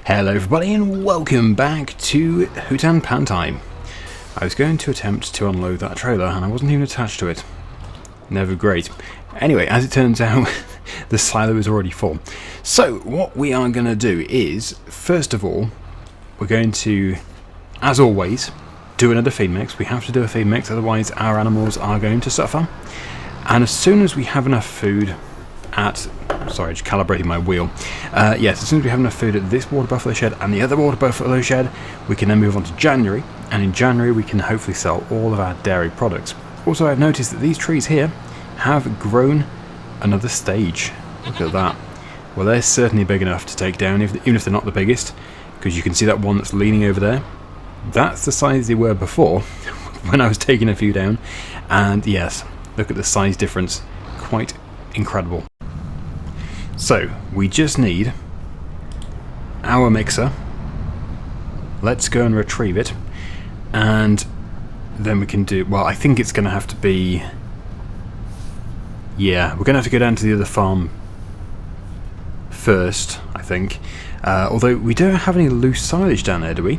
Hello everybody and welcome back to Hutan Pantai. I was going to attempt to unload that trailer and I wasn't even attached to it. Never great. Anyway, as it turns out, the silo is already full. So what we are going to do is, first of all, we're going to, as always, do another feed mix. We have to do a feed mix, otherwise our animals are going to suffer. And as soon as we have enough food at... Sorry, I just calibrated my wheel. Yes, as soon as we have enough food at this water buffalo shed and the other water buffalo shed, we can then move on to January, and in January we can hopefully sell all of our dairy products. Also, I've noticed that these trees here have grown another stage. Look at that. Well, they're certainly big enough to take down, even if they're not the biggest, because you can see that one that's leaning over there. That's the size they were before, when I was taking a few down, and yes, look at the size difference. Quite incredible. So, we just need our mixer. Let's go and retrieve it. And then we can do... Well, I think it's going to have to be... Yeah, we're going to have to go down to the other farm first, I think. Although, we don't have any loose silage down there, do we?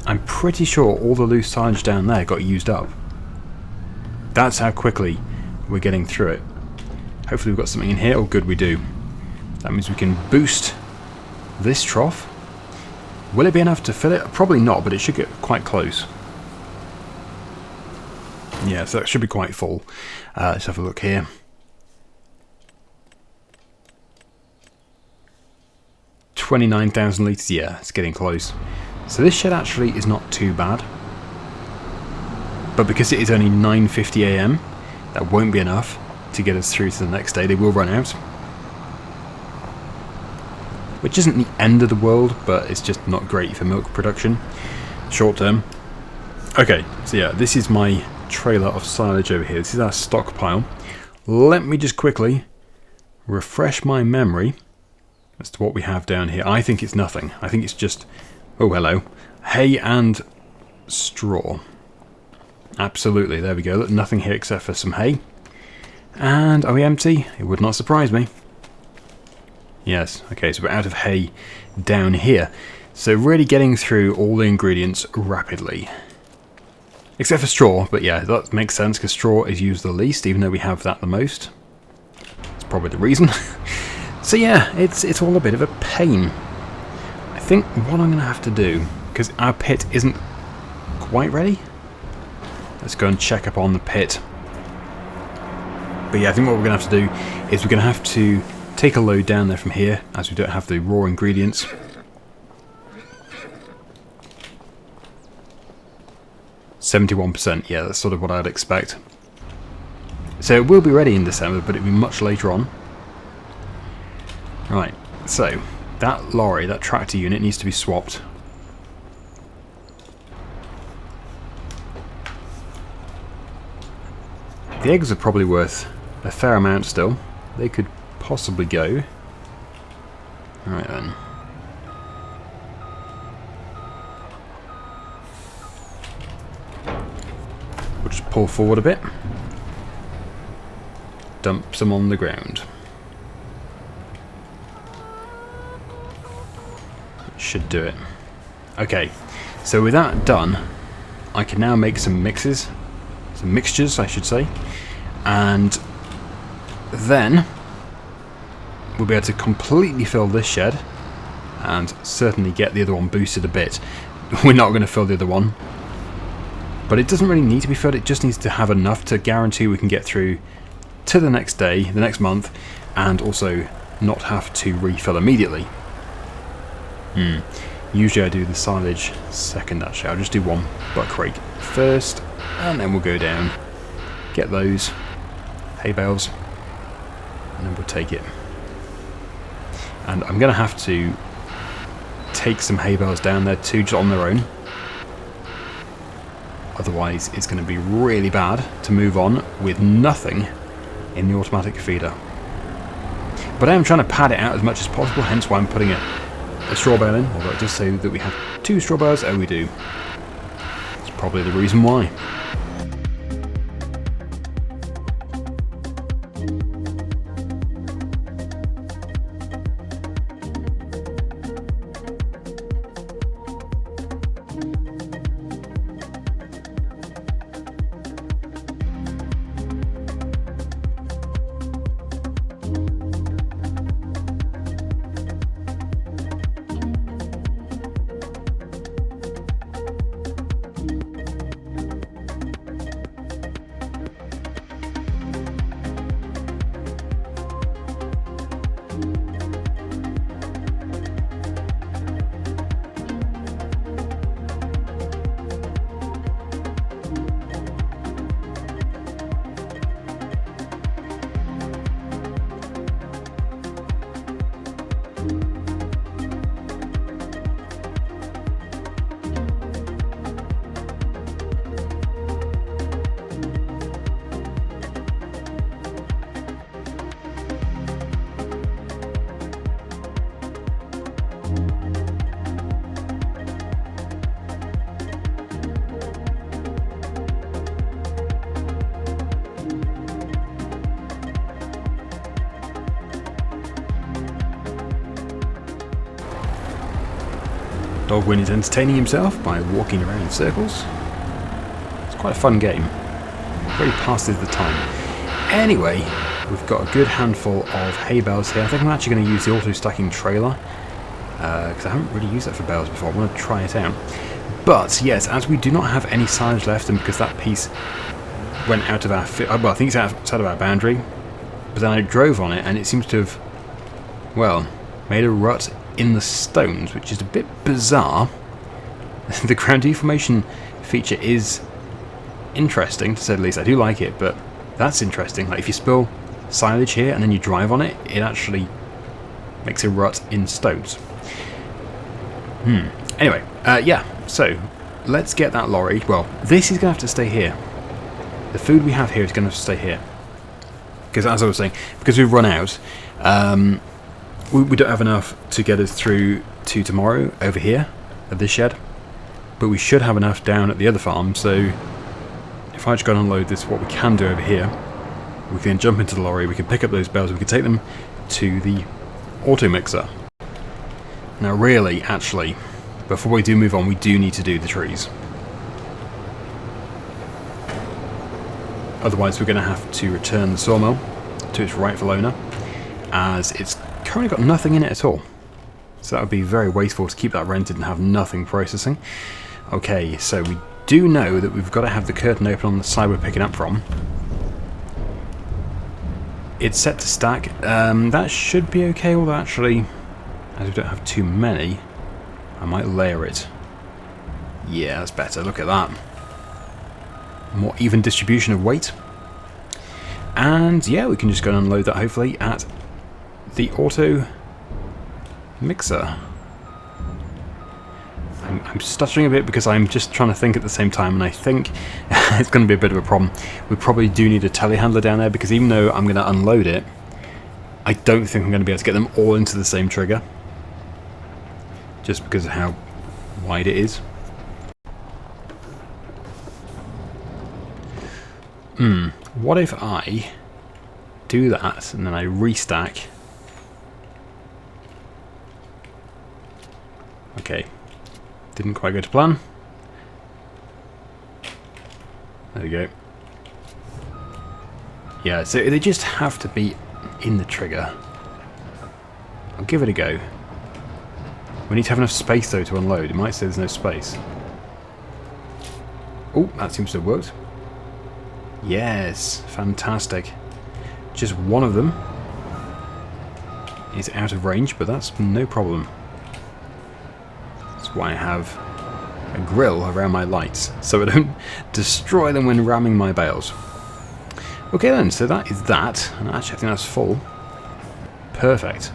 I'm pretty sure all the loose silage down there got used up. That's how quickly we're getting through it. Hopefully we've got something in here. Oh, good, we do. That means we can boost this trough. Will it be enough to fill it? Probably not, but it should get quite close. Yeah, so that should be quite full. Let's have a look here. $29,000 litres. Yeah, it's getting close. So this shed actually is not too bad. But because it is only 9:50 AM, that won't be enough to get us through to the next day. They will run out, which isn't the end of the world, but it's just not great for milk production short term. Okay, so yeah, this is my trailer of silage over here. This is our stockpile. Let me just quickly refresh my memory as to what we have down here. I think it's nothing. I think it's just, oh hello, hay and straw. Absolutely, there we go. Look, nothing here except for some hay. And are we empty? It would not surprise me. Yes, okay, so we're out of hay down here. So really getting through all the ingredients rapidly. Except for straw, but yeah, that makes sense because straw is used the least, even though we have that the most. That's probably the reason. So yeah, it's all a bit of a pain. I think what I'm going to have to do, because our pit isn't quite ready. Let's go and check up on the pit. But yeah, I think what we're going to have to do is we're going to have to take a load down there from here, as we don't have the raw ingredients. %, yeah, that's sort of what I'd expect. So it will be ready in December, but it'll be much later on. Right, so that lorry, that tractor unit needs to be swapped. The eggs are probably worth a fair amount still. They could possibly go. Right then. We'll just pull forward a bit. Dump some on the ground. Should do it. Okay, so with that done, I can now make some mixes. Some mixtures, I should say. And then we'll be able to completely fill this shed and certainly get the other one boosted a bit. We're not going to fill the other one, but it doesn't really need to be filled. It just needs to have enough to guarantee we can get through to the next day, the next month, and also not have to refill immediately. Usually I do the silage second, actually. I'll just do one buck rake first, and then we'll go down, get those hay bales, and then we'll take it. And I'm going to have to take some hay bales down there too, just on their own. Otherwise it's going to be really bad to move on with nothing in the automatic feeder. But I am trying to pad it out as much as possible, hence why I'm putting a straw bale in, although it does say that we have 2 straw bales. Oh, we do. That's probably the reason why. Daggerwin is entertaining himself by walking around in circles. It's quite a fun game. Really passes the time. Anyway, we've got a good handful of hay bales here. I think I'm actually going to use the auto-stacking trailer, because I haven't really used that for bales before. I want to try it out. But yes, as we do not have any silage left, and because that piece went out of our... well, I think it's outside of our boundary, but then I drove on it, and it seems to have, well, made a rut in the stones, which is a bit bizarre. The ground deformation feature is interesting, to say the least. I do like it, but that's interesting. Like, if you spill silage here and then you drive on it, it actually makes a rut in stones. Anyway, yeah, so let's get that lorry. Well, this is going to have to stay here. The food we have here is going to have to stay here. Because, as I was saying, because we've run out, we don't have enough to get us through to tomorrow over here at this shed. But we should have enough down at the other farm, so if I just go and unload this, what we can do over here, we can jump into the lorry, we can pick up those bales, we can take them to the auto mixer. Now really, actually, before we do move on, we do need to do the trees. Otherwise we're going to have to return the sawmill to its rightful owner, as it's currently got nothing in it at all. So that would be very wasteful to keep that rented and have nothing processing. Okay, so we do know that we've got to have the curtain open on the side we're picking up from. It's set to stack. That should be okay, although actually, as we don't have too many, I might layer it. Yeah, that's better. Look at that. More even distribution of weight. And yeah, we can just go and unload that hopefully at the auto mixer. I'm stuttering a bit because I'm just trying to think at the same time, and I think it's going to be a bit of a problem. We probably do need a telehandler down there, because even though I'm going to unload it, I don't think I'm going to be able to get them all into the same trigger, just because of how wide it is. What if I do that and then I restack? Okay. Didn't quite go to plan. There we go. Yeah, so they just have to be in the trigger. I'll give it a go. We need to have enough space though to unload. It might say there's no space. Oh, that seems to have worked. Yes, fantastic. Just one of them is out of range, but that's no problem. That's why I have a grill around my lights, so I don't destroy them when ramming my bales. Okay then, so that is that, and actually I think that's full. Perfect.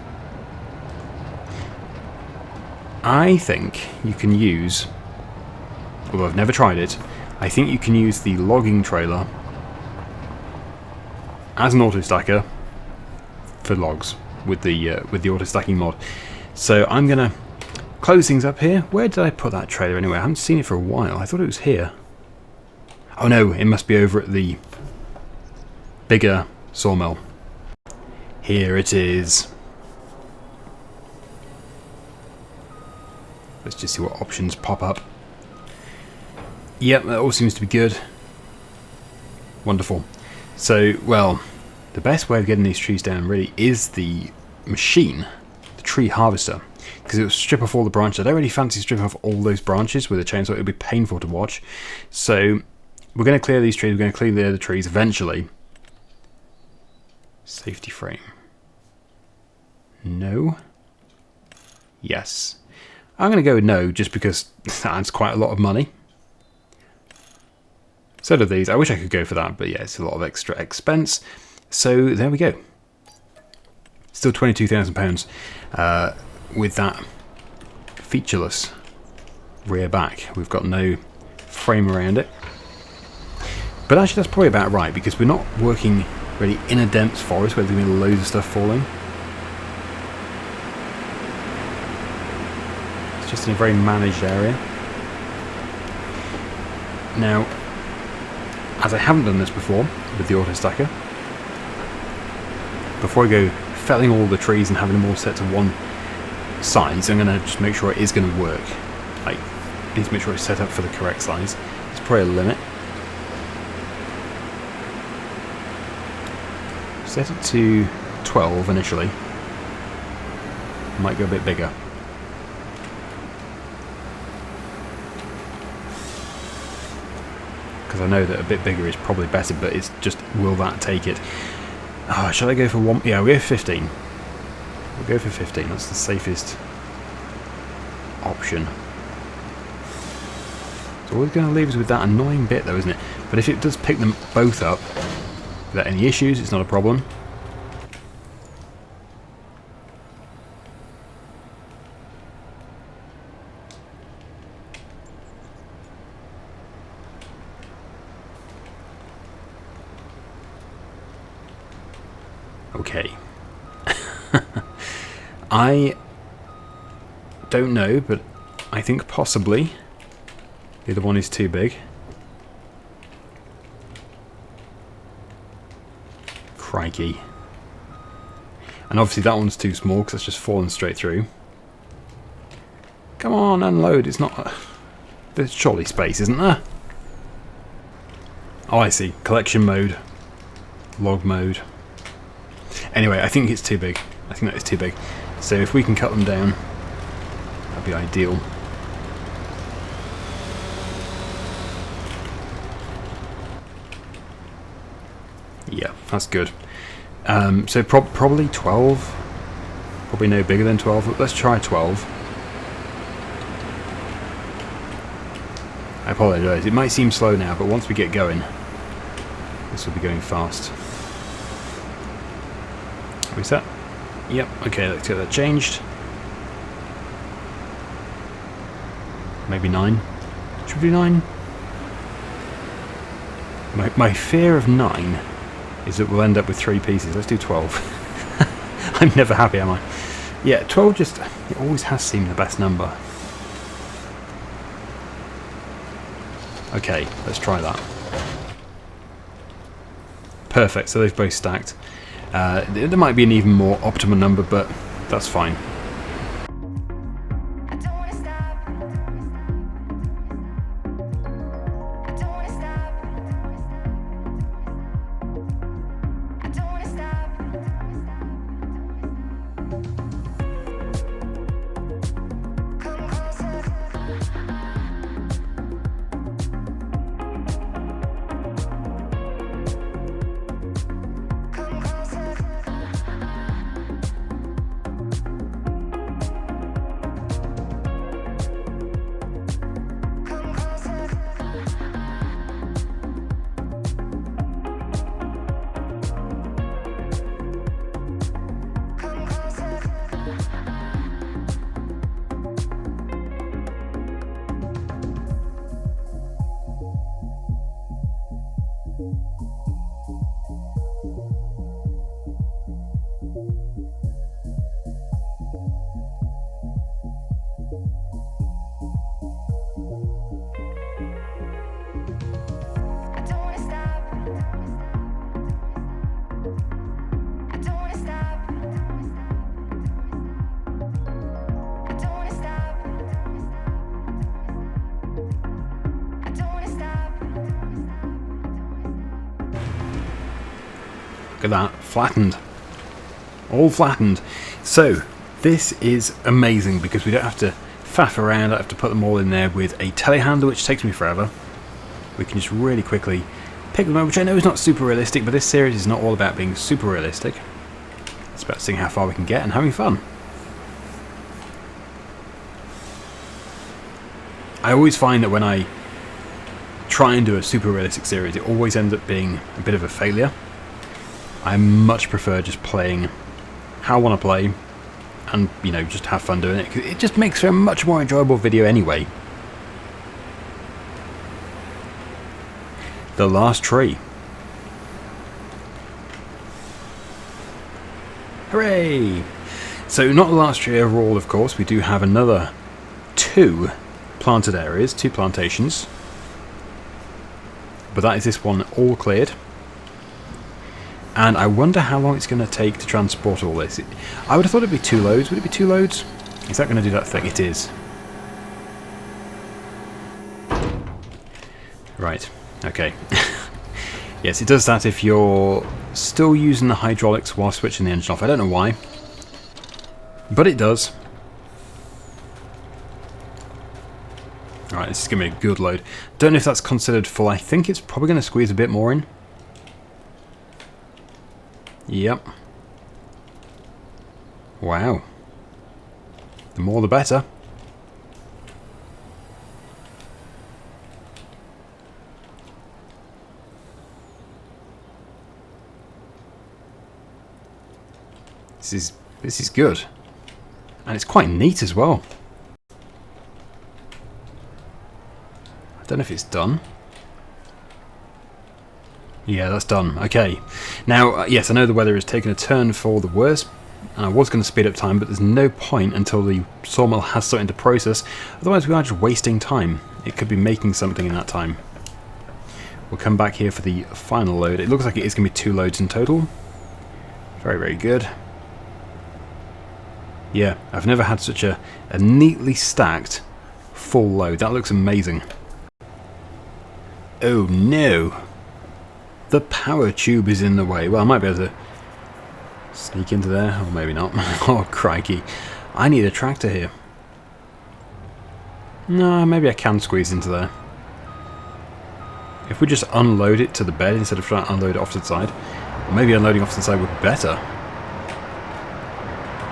I think you can use, although I've never tried it, I think you can use the logging trailer as an auto stacker for logs with the auto stacking mod. So I'm gonna close things up here. Where did I put that trailer anyway? I haven't seen it for a while. I thought it was here. Oh no, it must be over at the bigger sawmill. Here it is. Let's just see what options pop up. Yep, that all seems to be good. Wonderful. So, well, the best way of getting these trees down really is the machine, the tree harvester, because it will strip off all the branches. I don't really fancy stripping off all those branches with a chainsaw. It would be painful to watch. So we're going to clear these trees. We're going to clear the other trees eventually. Safety frame. No. Yes. I'm going to go with no, just because that's quite a lot of money. So do these. I wish I could go for that, but yeah, it's a lot of extra expense. So there we go. Still £22,000 with that featureless rear back. We've got no frame around it. But actually that's probably about right, because we're not working really in a dense forest where there's going to be loads of stuff falling. It's just in a very managed area. Now, as I haven't done this before with the auto stacker, before I go felling all the trees and having them all set to one size, I'm going to just make sure it is going to work. Like, need to make sure it's set up for the correct size. It's probably a limit. Set it to 12 initially. Might go a bit bigger. Because I know that a bit bigger is probably better, but it's just, will that take it? Oh, shall I go for 1? Yeah, we'll go for 15. We'll go for 15. That's the safest option. It's always going to leave us with that annoying bit, though, isn't it? But if it does pick them both up without any issues, it's not a problem. Okay. I don't know, but I think possibly the other one is too big. Crikey. And obviously that one's too small because it's just fallen straight through. Come on, unload. It's not... There's surely space, isn't there? Oh, I see. Collection mode. Log mode. Anyway, I think it's too big. I think that is too big. So if we can cut them down, that'd be ideal. Yeah, that's good. So probably 12. Probably no bigger than 12. Let's try 12. I apologise. It might seem slow now, but once we get going, this will be going fast. Are we set? Yep, okay, let's get that changed. Maybe 9. Should we do 9? My fear of 9 is that we'll end up with 3 pieces. Let's do 12. I'm never happy, am I? Yeah, 12 just... It always has seemed the best number. Okay, let's try that. Perfect, so they've both stacked. There might be an even more optimal number, but that's fine. Look at that, flattened. All flattened. So, this is amazing because we don't have to faff around, I don't have to put them all in there with a telehandler, which takes me forever. We can just really quickly pick them up, which I know is not super realistic, but this series is not all about being super realistic. It's about seeing how far we can get and having fun. I always find that when I try and do a super realistic series, it always ends up being a bit of a failure. I much prefer just playing how I want to play and, you know, just have fun doing it. 'Cause it just makes for a much more enjoyable video anyway. The last tree. Hooray! So not the last tree overall, of course. We do have another 2 planted areas, 2 plantations. But that is this one all cleared. And I wonder how long it's going to take to transport all this. I would have thought it'd be 2 loads. Would it be 2 loads? Is that going to do that thing? It is. Right, okay. Yes, it does that if you're still using the hydraulics while switching the engine off. I don't know why, but it does. Alright, this is going to be a good load. Don't know if that's considered full. I think it's probably going to squeeze a bit more in. Yep. Wow. The more the better. This is good. And it's quite neat as well. I don't know if it's done. Yeah, that's done. Okay. Now, yes, I know the weather is taking a turn for the worse, and I was going to speed up time, but there's no point until the sawmill has something to process. Otherwise, we are just wasting time. It could be making something in that time. We'll come back here for the final load. It looks like it is going to be 2 loads in total. Very, very good. Yeah, I've never had such a neatly stacked full load. That looks amazing. Oh no! The power tube is in the way. Well, I might be able to sneak into there, or maybe not. Oh, crikey. I need a tractor here. No, maybe I can squeeze into there. If we just unload it to the bed instead of trying to unload it off to the side. Or maybe unloading off to the side would be better.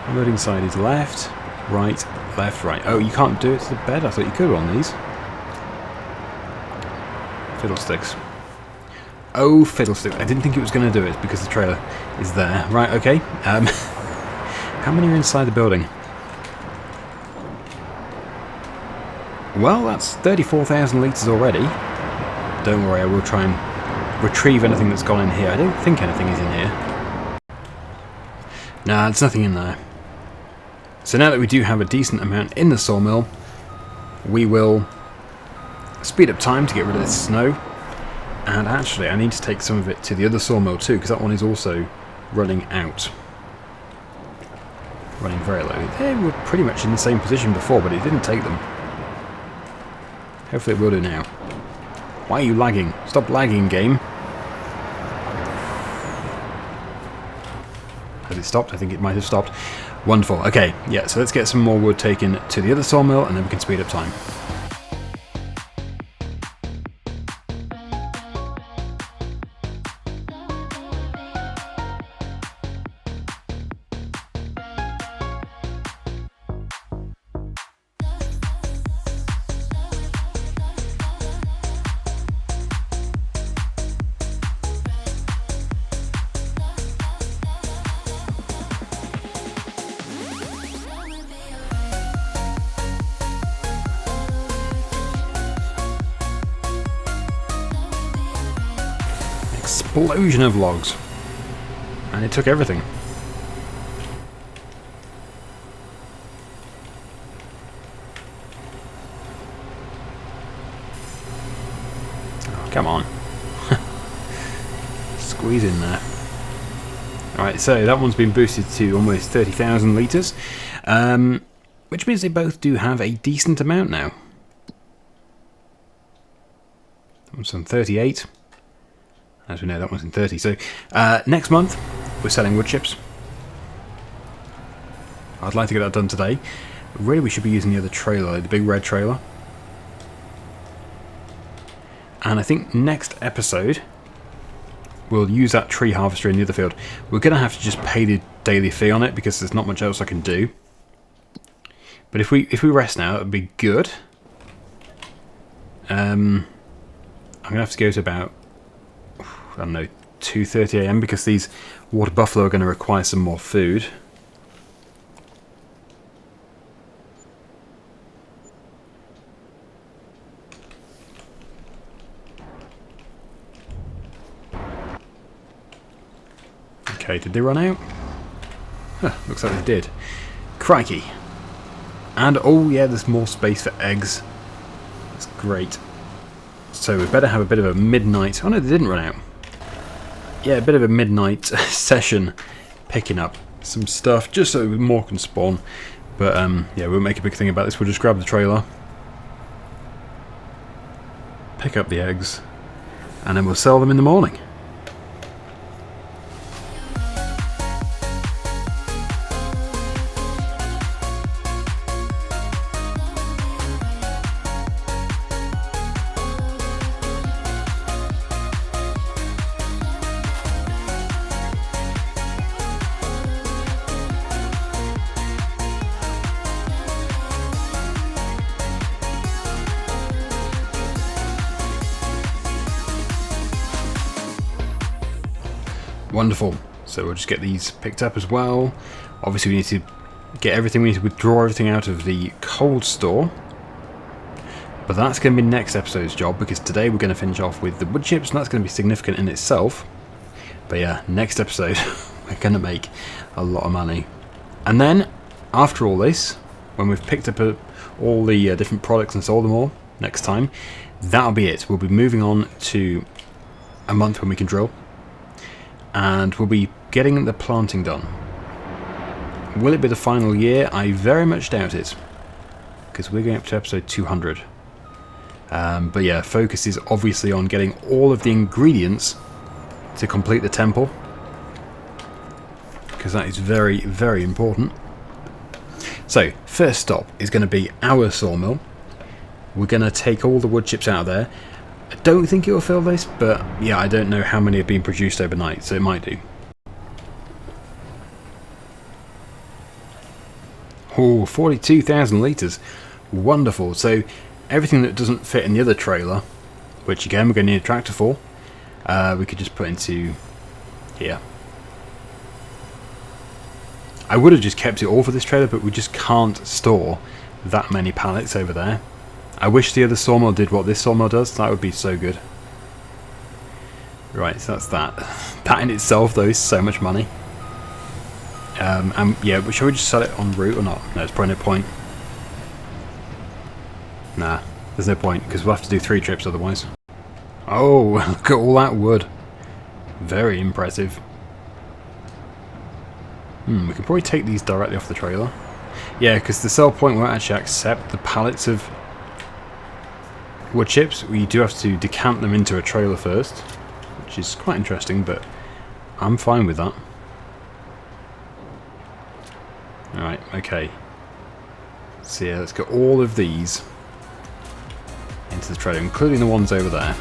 Unloading side is left, right, left, right. Oh, you can't do it to the bed? I thought you could on these. Fiddlesticks. Oh, fiddlesticks. I didn't think it was going to do it because the trailer is there. Right, okay. How many are inside the building? Well, that's 34,000 litres already. Don't worry, I will try and retrieve anything that's gone in here. I don't think anything is in here. Nah, there's nothing in there. So now that we do have a decent amount in the sawmill, we will speed up time to get rid of this snow. And actually, I need to take some of it to the other sawmill too, because that one is also running out. Running very low. They were pretty much in the same position before, but it didn't take them. Hopefully it will do now. Why are you lagging? Stop lagging, game. Has it stopped? I think it might have stopped. Wonderful. Okay, yeah, so let's get some more wood taken to the other sawmill, and then we can speed up time. Explosion of logs, and it took everything. Oh, come on. Squeeze in there. Alright, so that one's been boosted to almost 30,000 litres, which means they both do have a decent amount now. That one's on 38. As we know, that one's in 30. So next month, we're selling wood chips. I'd like to get that done today. Really, we should be using the other trailer, the big red trailer. And I think next episode, we'll use that tree harvester in the other field. We're going to have to just pay the daily fee on it because there's not much else I can do. But if we rest now, it would be good. I'm going to have to go to about, I don't know, 2:30 AM because these water buffalo are going to require some more food. Okay, did they run out? Huh, looks like they did. Crikey. And oh yeah, there's more space for eggs. That's great. So we better have a bit of a midnight... Oh no, they didn't run out. Yeah, a bit of a midnight session picking up some stuff just so more can spawn. But yeah, we won't make a big thing about this. We'll just grab the trailer, pick up the eggs, and then we'll sell them in the morning. Wonderful. So we'll just get these picked up as well. Obviously we need to get everything, we need to withdraw everything out of the cold store. But that's going to be next episode's job, because today we're going to finish off with the wood chips, and that's going to be significant in itself. But yeah, next episode we're going to make a lot of money. And then, after all this, when we've picked up all the different products and sold them all, next time, that'll be it. We'll be moving on to a month when we can drill. And we'll be getting the planting done. Will it be the final year? I very much doubt it, because we're going up to episode 200. But yeah, focus is obviously on getting all of the ingredients to complete the temple, because that is very, very important. So, first stop is going to be our sawmill. We're going to take all the wood chips out of there. I don't think it will fill this, but yeah, I don't know how many have been produced overnight, so it might do. Oh, 42,000 litres. Wonderful. So everything that doesn't fit in the other trailer, which again we're going to need a tractor for, we could just put into here. I would have just kept it all for this trailer, but we just can't store that many pallets over there. I wish the other sawmill did what this sawmill does. That would be so good. Right, so that's that. That in itself, though, is so much money. And yeah, but shall we just sell it en route or not? No, there's probably no point. Nah, there's no point, because we'll have to do 3 trips otherwise. Oh, look at all that wood. Very impressive. We can probably take these directly off the trailer. Yeah, because the sell point won't actually accept the pallets of wood chips. We do have to decant them into a trailer first, which is quite interesting, but I'm fine with that. Alright, okay. So yeah, let's get all of these into the trailer, including the ones over there.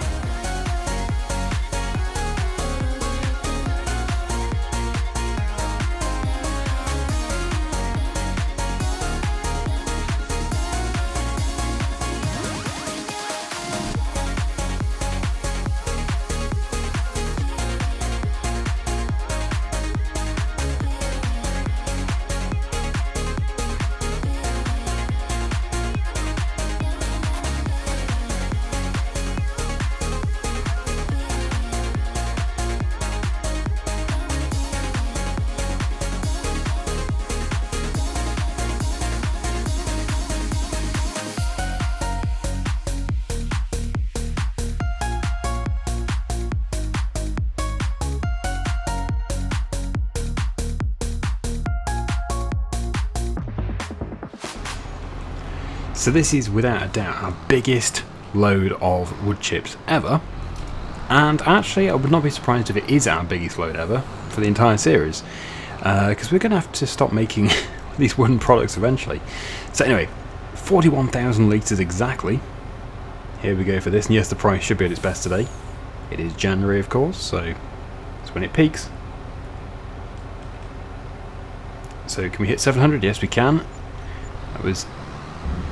So this is without a doubt our biggest load of wood chips ever, and actually I would not be surprised if it is our biggest load ever for the entire series, because we're going to have to stop making these wooden products eventually. So anyway, 41,000 litres exactly. Here we go for this, and yes, the price should be at its best today. It is January, of course, so it's when it peaks. So can we hit 700? Yes, we can. That was...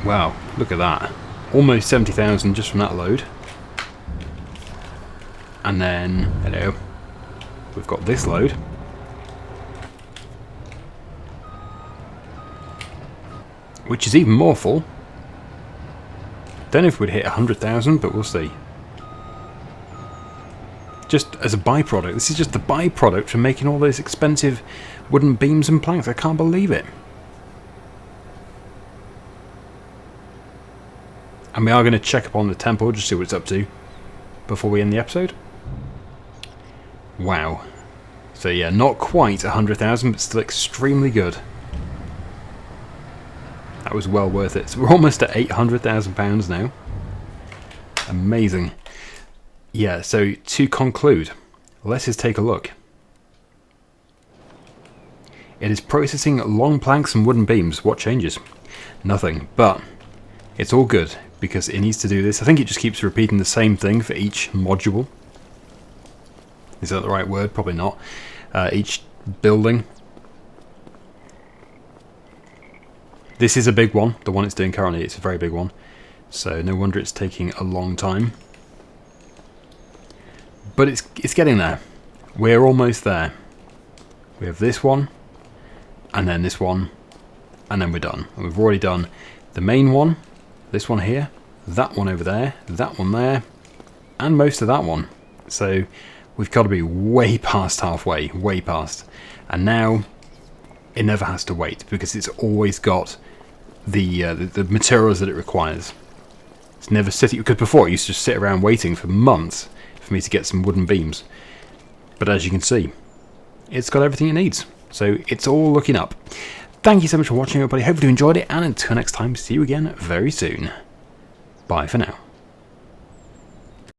wow, look at that. Almost 70,000 just from that load. And then, hello, we've got this load. Which is even more full. Don't know if we'd hit 100,000, but we'll see. Just as a byproduct. This is just the byproduct from making all those expensive wooden beams and planks. I can't believe it. And we are going to check up on the temple, just see what it's up to before we end the episode. Wow. So yeah, not quite 100,000, but still extremely good. That was well worth it. So we're almost at £800,000 now. Amazing. Yeah, so to conclude, let's just take a look. It is processing long planks and wooden beams. What changes? Nothing, but it's all good because it needs to do this. I think it just keeps repeating the same thing for each module. Is that the right word? Probably not. Each building. This is a big one. The one it's doing currently, it's a very big one. So no wonder it's taking a long time. But it's getting there. We're almost there. We have this one, and then this one, and then we're done. And we've already done the main one, this one here, that one over there, that one there, and most of that one. So we've got to be way past halfway, way past. And now it never has to wait because it's always got the materials that it requires. It's never sitting, because before it used to just sit around waiting for months for me to get some wooden beams. But as you can see, it's got everything it needs. So it's all looking up. Thank you so much for watching, everybody. Hope you enjoyed it, and until next time, see you again very soon. Bye for now.